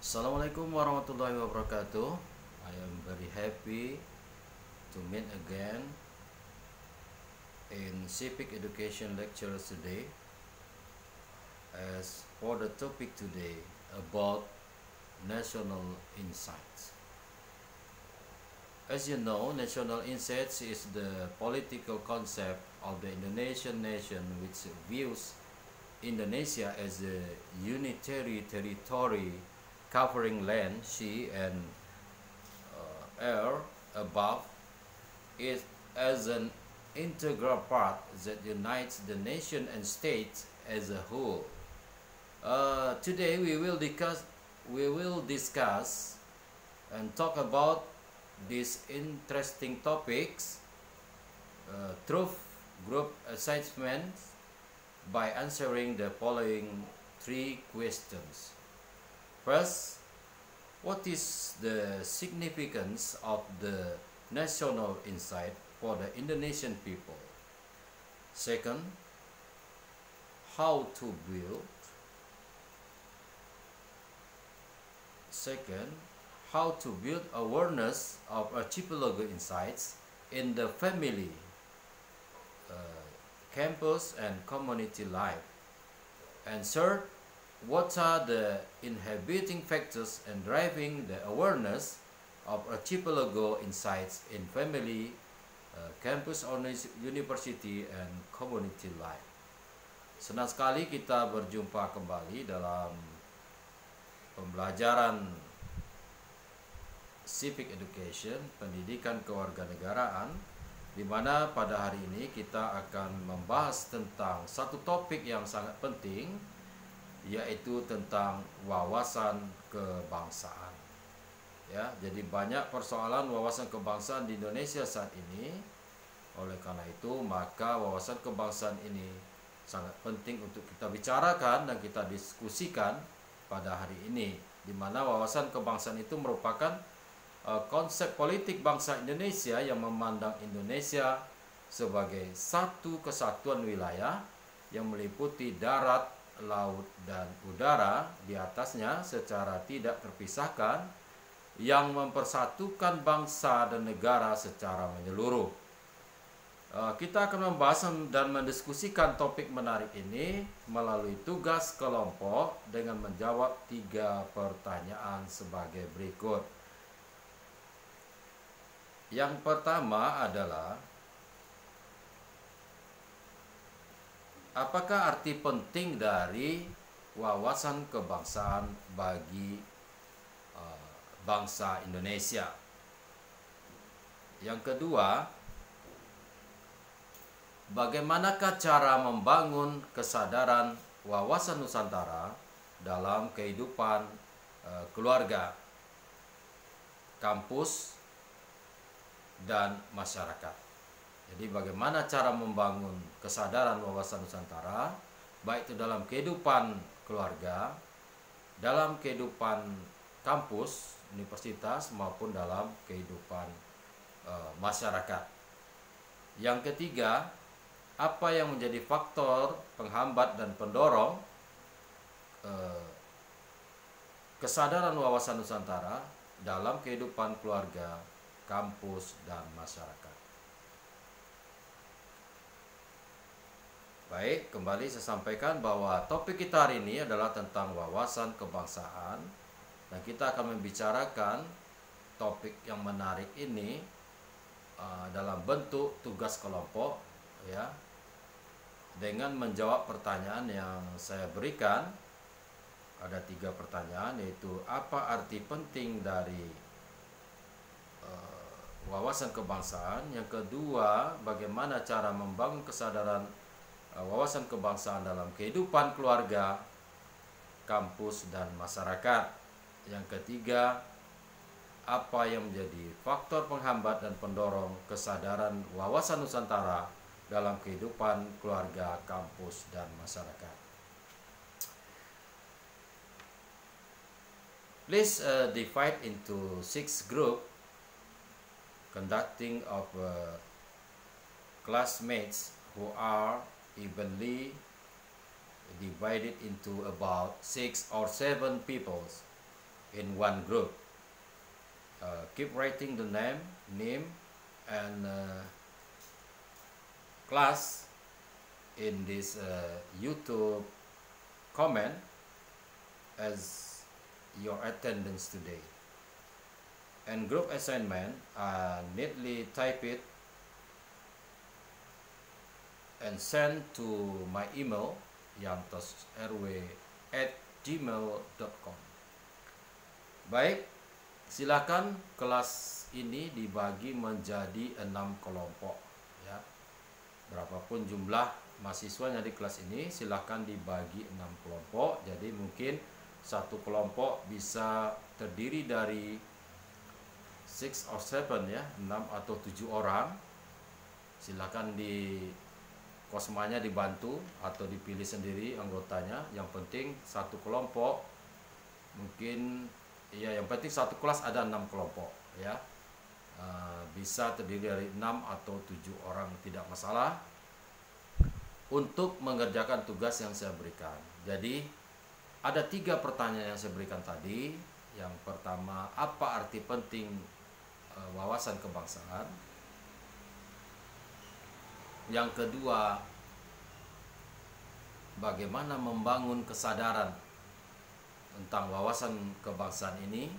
Assalamualaikum warahmatullahi wabarakatuh. I am very happy to meet again in civic education lectures today. As for the topic today about national insights. As you know, national insights is the political concept of the Indonesian nation which views Indonesia as a unitary territory covering land, sea, and air above it as an integral part that unites the nation and state as a whole. Today we will discuss and talk about these interesting topics through group assessments by answering the following three questions. First, what is the significance of the national insight for the Indonesian people? Second, how to build. Second, how to build awareness of archipelago insights in the family, campus, and community life. And third, what are the inhibiting factors and driving the awareness of archipelago insights in family, campus, university, and community life. Senang sekali kita berjumpa kembali dalam pembelajaran civic education, pendidikan kewarganegaraan, di mana pada hari ini kita akan membahas tentang satu topik yang sangat penting, yaitu tentang wawasan kebangsaan. Ya, jadi banyak persoalan wawasan kebangsaan di Indonesia saat ini. Oleh karena itu, maka wawasan kebangsaan ini sangat penting untuk kita bicarakan dan kita diskusikan pada hari ini, di mana wawasan kebangsaan itu merupakan konsep politik bangsa Indonesia yang memandang Indonesia sebagai satu kesatuan wilayah yang meliputi darat, laut, dan udara di atasnya secara tidak terpisahkan, yang mempersatukan bangsa dan negara secara menyeluruh. Kita akan membahas dan mendiskusikan topik menarik ini melalui tugas kelompok dengan menjawab 3 pertanyaan sebagai berikut. Yang pertama adalah, apakah arti penting dari wawasan kebangsaan bagi bangsa Indonesia? Yang kedua, bagaimanakah cara membangun kesadaran wawasan Nusantara dalam kehidupan keluarga, kampus, dan masyarakat? Jadi bagaimana cara membangun kesadaran wawasan Nusantara, baik itu dalam kehidupan keluarga, dalam kehidupan kampus, universitas, maupun dalam kehidupan masyarakat. Yang ketiga, apa yang menjadi faktor penghambat dan pendorong kesadaran wawasan Nusantara dalam kehidupan keluarga, kampus, dan masyarakat. Baik, kembali saya sampaikan bahwa topik kita hari ini adalah tentang wawasan kebangsaan, dan kita akan membicarakan topik yang menarik ini dalam bentuk tugas kelompok, ya, dengan menjawab pertanyaan yang saya berikan. Ada 3 pertanyaan, yaitu apa arti penting dari wawasan kebangsaan. Yang kedua, bagaimana cara membangun kesadaran wawasan kebangsaan dalam kehidupan keluarga, kampus, dan masyarakat. Yang ketiga, apa yang menjadi faktor penghambat dan pendorong kesadaran wawasan Nusantara dalam kehidupan keluarga, kampus, dan masyarakat. Please divide into 6 groups conducting of classmates who are evenly divided into about 6 or 7 people. in one group. Keep writing the name and class in this YouTube comment as your attendance today. And group assignment, neatly type it and send to my email yantosrw@gmail.com. Baik, silakan kelas ini dibagi menjadi 6 kelompok ya. Berapapun jumlah mahasiswanya di kelas ini, silakan dibagi 6 kelompok. Jadi mungkin satu kelompok bisa terdiri dari 6 or 7 ya, 6 atau 7 orang. Silakan di kosmanya dibantu atau dipilih sendiri anggotanya. Yang penting satu kelompok, mungkin ya yang penting satu kelas ada 6 kelompok ya. Bisa terdiri dari 6 atau 7 orang, tidak masalah, untuk mengerjakan tugas yang saya berikan. Jadi ada 3 pertanyaan yang saya berikan tadi. Yang pertama, apa arti penting wawasan kebangsaan? Yang kedua, bagaimana membangun kesadaran tentang wawasan kebangsaan ini,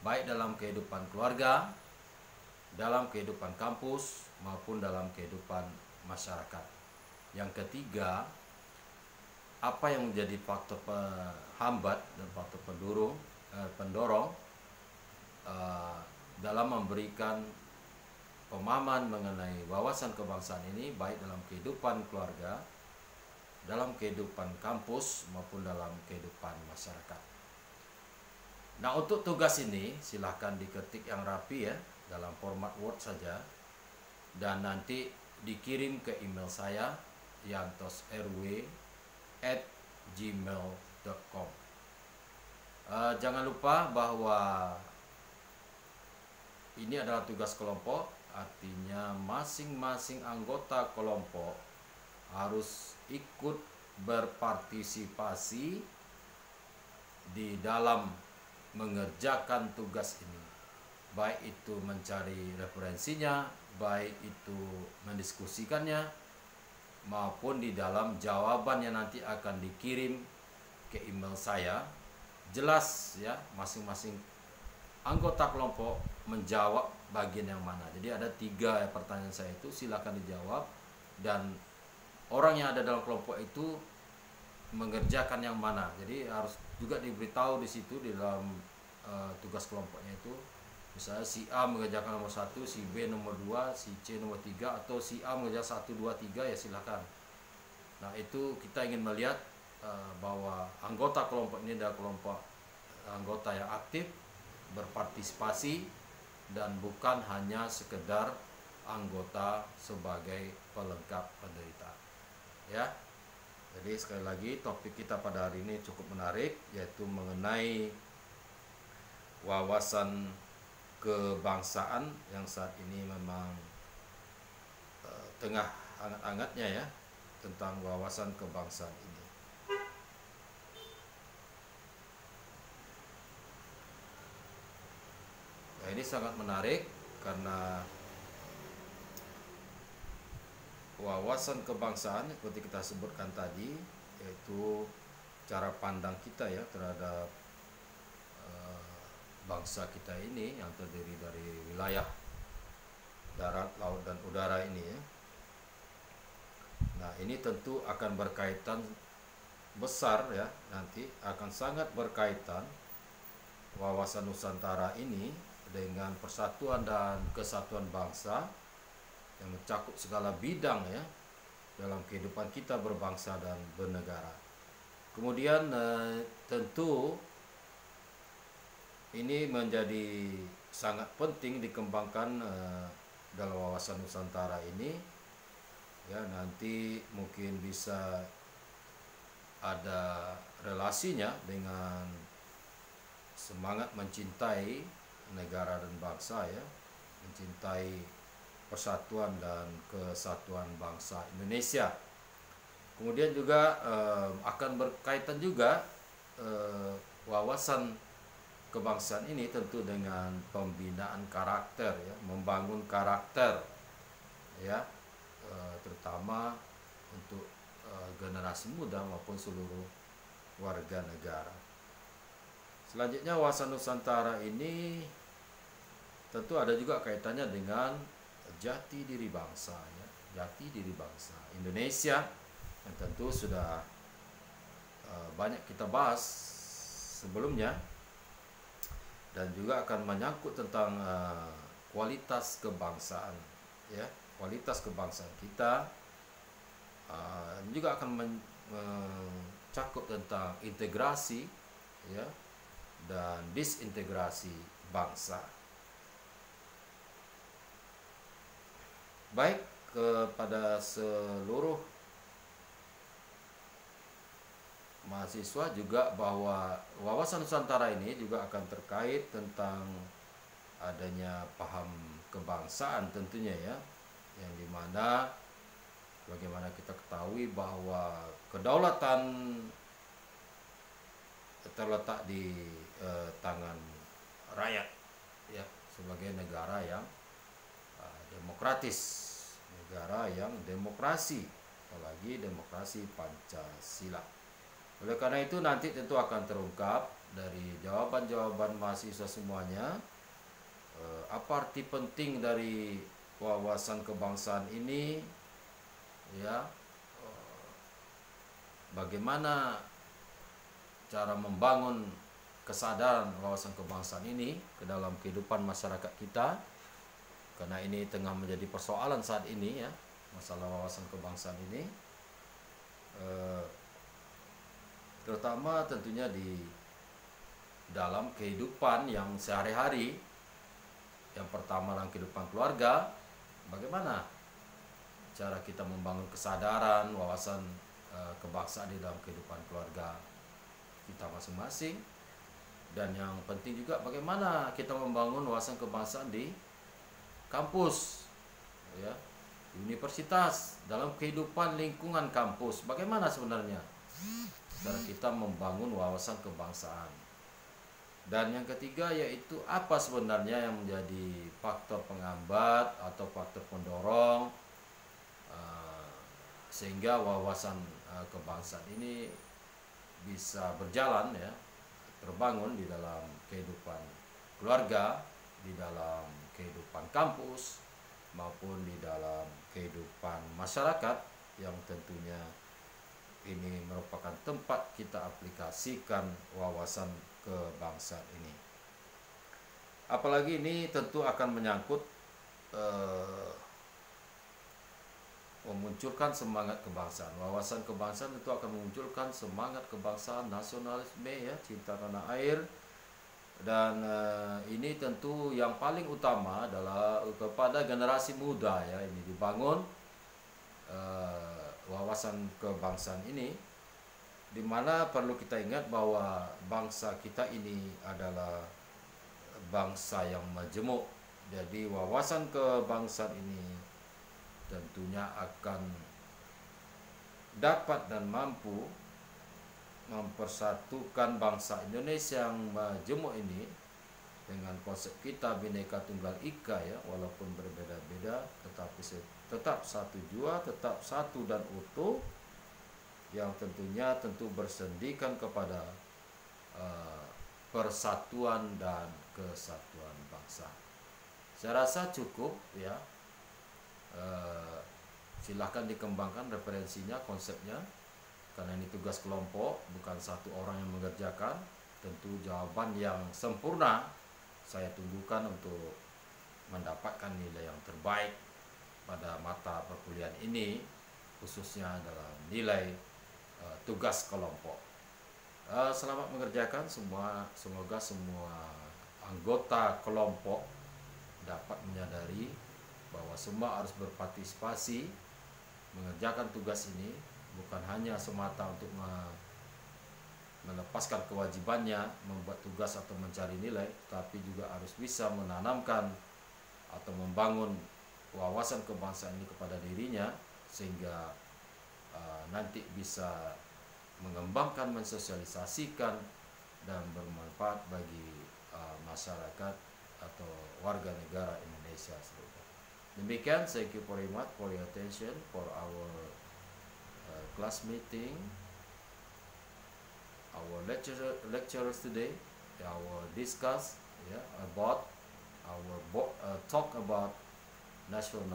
baik dalam kehidupan keluarga, dalam kehidupan kampus, maupun dalam kehidupan masyarakat. Yang ketiga, apa yang menjadi faktor penghambat dan faktor pendorong dalam memberikan pemahaman mengenai wawasan kebangsaan ini, baik dalam kehidupan keluarga, dalam kehidupan kampus, maupun dalam kehidupan masyarakat. Nah, untuk tugas ini silahkan diketik yang rapi ya, dalam format Word saja, dan nanti dikirim ke email saya yantosrw@gmail.com. Jangan lupa bahwa ini adalah tugas kelompok, artinya masing-masing anggota kelompok harus ikut berpartisipasi di dalam mengerjakan tugas ini. Baik itu mencari referensinya, baik itu mendiskusikannya, maupun di dalam jawaban yang nanti akan dikirim ke email saya. Jelas ya, masing-masing anggota kelompok menjawab bagian yang mana. Jadi ada 3 pertanyaan saya itu, silakan dijawab, dan orang yang ada dalam kelompok itu mengerjakan yang mana. Jadi harus juga diberitahu di situ di dalam tugas kelompoknya itu. Misalnya si A mengerjakan nomor 1, si B nomor 2, si C nomor 3, atau si A mengerjakan 1, 2, 3, ya silakan. Nah, itu kita ingin melihat bahwa anggota kelompok ini adalah kelompok anggota yang aktif, berpartisipasi, dan bukan hanya sekedar anggota sebagai pelengkap penderita. Ya. Jadi sekali lagi, topik kita pada hari ini cukup menarik, yaitu mengenai wawasan kebangsaan yang saat ini memang tengah hangat-hangatnya ya, tentang wawasan kebangsaan ini. Nah, ini sangat menarik karena wawasan kebangsaan seperti kita sebutkan tadi, yaitu cara pandang kita ya terhadap bangsa kita ini yang terdiri dari wilayah darat, laut, dan udara ini ya. Nah, ini tentu akan berkaitan besar ya, nanti akan sangat berkaitan wawasan Nusantara ini dengan persatuan dan kesatuan bangsa yang mencakup segala bidang ya dalam kehidupan kita berbangsa dan bernegara. Kemudian tentu ini menjadi sangat penting dikembangkan dalam wawasan Nusantara ini ya. Nanti mungkin bisa ada relasinya dengan semangat mencintai negara dan bangsa ya, mencintai persatuan dan kesatuan bangsa Indonesia. Kemudian juga akan berkaitan juga wawasan kebangsaan ini tentu dengan pembinaan karakter ya, membangun karakter ya, terutama untuk generasi muda maupun seluruh warga negara. Selanjutnya wawasan Nusantara ini tentu ada juga kaitannya dengan jati diri bangsa ya, jati diri bangsa Indonesia yang tentu sudah banyak kita bahas sebelumnya, dan juga akan menyangkut tentang kualitas kebangsaan ya, kualitas kebangsaan kita, juga akan mencakup tentang integrasi ya dan disintegrasi bangsa. Baik, kepada seluruh mahasiswa juga bahwa wawasan Nusantara ini juga akan terkait tentang adanya paham kebangsaan tentunya ya, yang dimana bagaimana kita ketahui bahwa kedaulatan terletak di tangan rakyat ya, sebagai negara yang demokratis, negara yang demokrasi, apalagi demokrasi Pancasila. Oleh karena itu nanti tentu akan terungkap dari jawaban-jawaban mahasiswa semuanya, apa arti penting dari wawasan kebangsaan ini ya, bagaimana cara membangun kesadaran wawasan kebangsaan ini ke dalam kehidupan masyarakat kita, karena ini tengah menjadi persoalan saat ini ya, masalah wawasan kebangsaan ini, terutama tentunya di dalam kehidupan yang sehari-hari. Yang pertama dalam kehidupan keluarga, bagaimana cara kita membangun kesadaran wawasan kebangsaan di dalam kehidupan keluarga kita masing-masing, dan yang penting juga bagaimana kita membangun wawasan kebangsaan di kampus ya, universitas, dalam kehidupan lingkungan kampus, bagaimana sebenarnya cara kita membangun wawasan kebangsaan. Dan yang ketiga yaitu apa sebenarnya yang menjadi faktor penghambat atau faktor pendorong sehingga wawasan kebangsaan ini bisa berjalan ya, terbangun di dalam kehidupan keluarga, di dalam kehidupan kampus, maupun di dalam kehidupan masyarakat yang tentunya ini merupakan tempat kita aplikasikan wawasan kebangsaan ini. Apalagi ini tentu akan menyangkut memunculkan semangat kebangsaan. Wawasan kebangsaan tentu akan memunculkan semangat kebangsaan, nasionalisme ya, cinta tanah air. Dan ini tentu yang paling utama adalah kepada generasi muda ya, ini dibangun wawasan kebangsaan ini, dimana perlu kita ingat bahwa bangsa kita ini adalah bangsa yang majemuk. Jadi wawasan kebangsaan ini tentunya akan dapat dan mampu mempersatukan bangsa Indonesia yang majemuk ini dengan konsep kita Bhinneka Tunggal Ika ya, walaupun berbeda-beda tetapi tetap satu jua, tetap satu dan utuh, yang tentunya tentu bersendikan kepada persatuan dan kesatuan bangsa. Saya rasa cukup ya, silahkan dikembangkan referensinya, konsepnya, karena ini tugas kelompok, bukan satu orang yang mengerjakan. Tentu jawaban yang sempurna saya tunggukan untuk mendapatkan nilai yang terbaik pada mata perkuliahan ini, khususnya dalam nilai tugas kelompok. Selamat mengerjakan semua, semoga semua anggota kelompok dapat menyadari bahwa semua harus berpartisipasi mengerjakan tugas ini, bukan hanya semata untuk melepaskan kewajibannya membuat tugas atau mencari nilai, tapi juga harus bisa menanamkan atau membangun wawasan kebangsaan ini kepada dirinya, sehingga nanti bisa mengembangkan, mensosialisasikan, dan bermanfaat bagi masyarakat atau warga negara Indonesia seluruhnya. Demikian, thank you very much for your attention for our class meeting, our lecturers today. Our discuss about our talk about national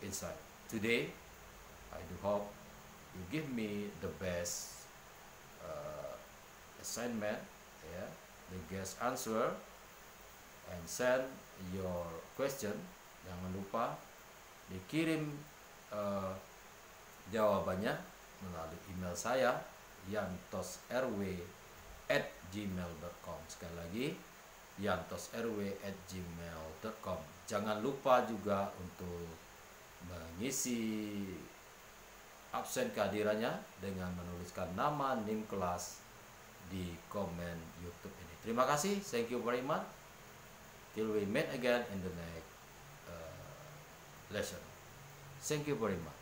insight. Today, I do hope you give me the best assignment, the guest answer, and send your question. Jangan lupa dikirim jawabannya melalui email saya yantosrw@gmail.com. Sekali lagi, yantosrw@gmail.com. Jangan lupa juga untuk mengisi absen kehadirannya dengan menuliskan nama NIM kelas di komen YouTube ini. Terima kasih, thank you very much. Till we meet again in the next lesson. Thank you very much.